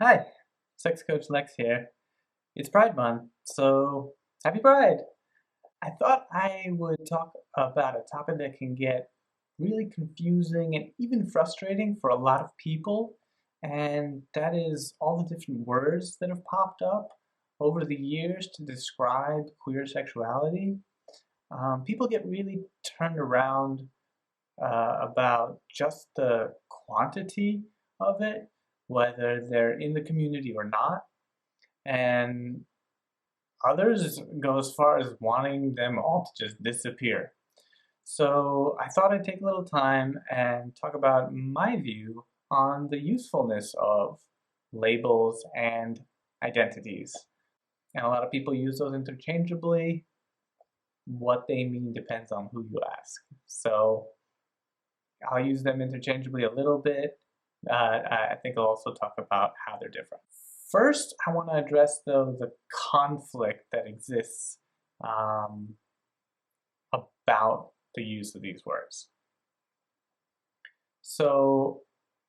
Hi, Sex Coach Lex here. It's Pride Month, so happy Pride! I thought I would talk about a topic that can get really confusing and even frustrating for a lot of people, and that is all the different words that have popped up over the years to describe queer sexuality. People get really turned around about just the quantity of it, whether they're in the community or not. And others go as far as wanting them all to just disappear. So I thought I'd take a little time and talk about my view on the usefulness of labels and identities. And a lot of people use those interchangeably. What they mean depends on who you ask. So I'll use them interchangeably a little bit. I think I'll also talk about how they're different. First, I want to address, though, the conflict that exists about the use of these words. So,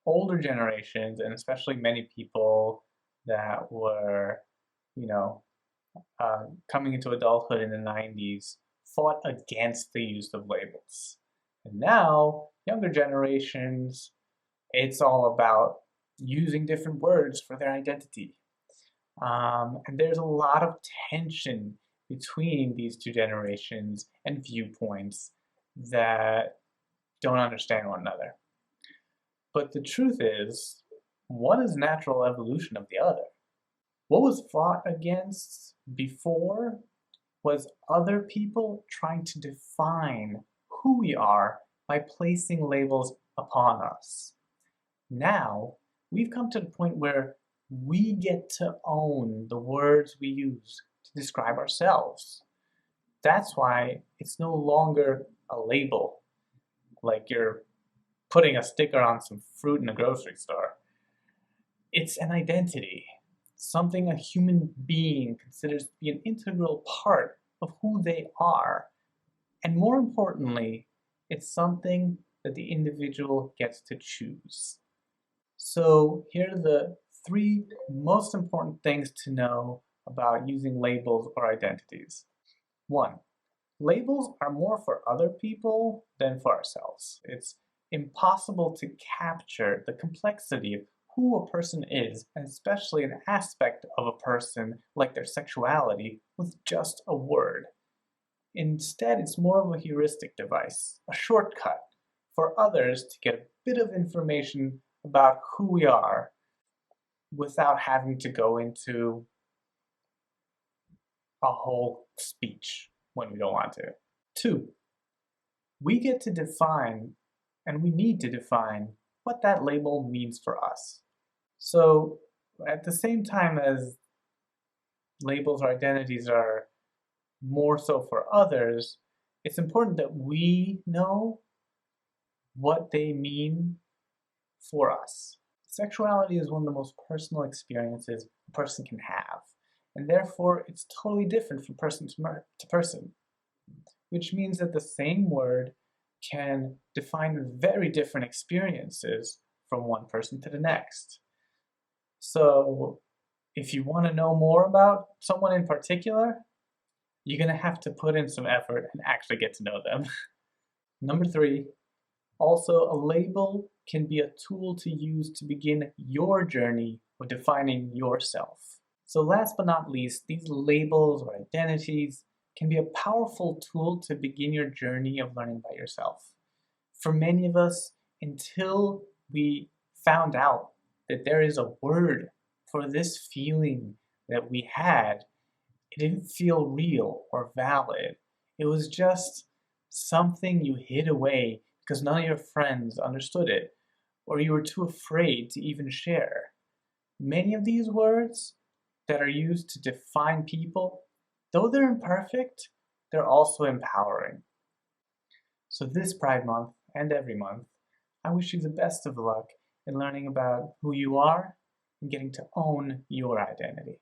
older generations, and especially many people that were, you know, coming into adulthood in the 90s, fought against the use of labels. And now, younger generations, it's all about using different words for their identity. And there's a lot of tension between these two generations and viewpoints that don't understand one another. But the truth is, one is natural evolution of the other. What was fought against before was other people trying to define who we are by placing labels upon us. Now, we've come to the point where we get to own the words we use to describe ourselves. That's why it's no longer a label, like you're putting a sticker on some fruit in a grocery store. It's an identity, something a human being considers to be an integral part of who they are. And more importantly, it's something that the individual gets to choose. So here are the three most important things to know about using labels or identities. 1. Labels are more for other people than for ourselves. It's impossible to capture the complexity of who a person is, and especially an aspect of a person like their sexuality, with just a word. Instead, it's more of a heuristic device, a shortcut for others to get a bit of information about who we are without having to go into a whole speech when we don't want to. 2, we get to define, and we need to define, what that label means for us. So at the same time as labels or identities are more so for others, it's important that we know what they mean for us. Sexuality is one of the most personal experiences a person can have, and therefore it's totally different from person to person, which means that the same word can define very different experiences from one person to the next. So if you want to know more about someone in particular, you're going to have to put in some effort and actually get to know them. Number 3, also, a label can be a tool to use to begin your journey of defining yourself. So last but not least, these labels or identities can be a powerful tool to begin your journey of learning about yourself. For many of us, until we found out that there is a word for this feeling that we had, it didn't feel real or valid. It was just something you hid away because none of your friends understood it, or you were too afraid to even share. Many of these words that are used to define people, though they're imperfect, they're also empowering. So this Pride Month, and every month, I wish you the best of luck in learning about who you are and getting to own your identity.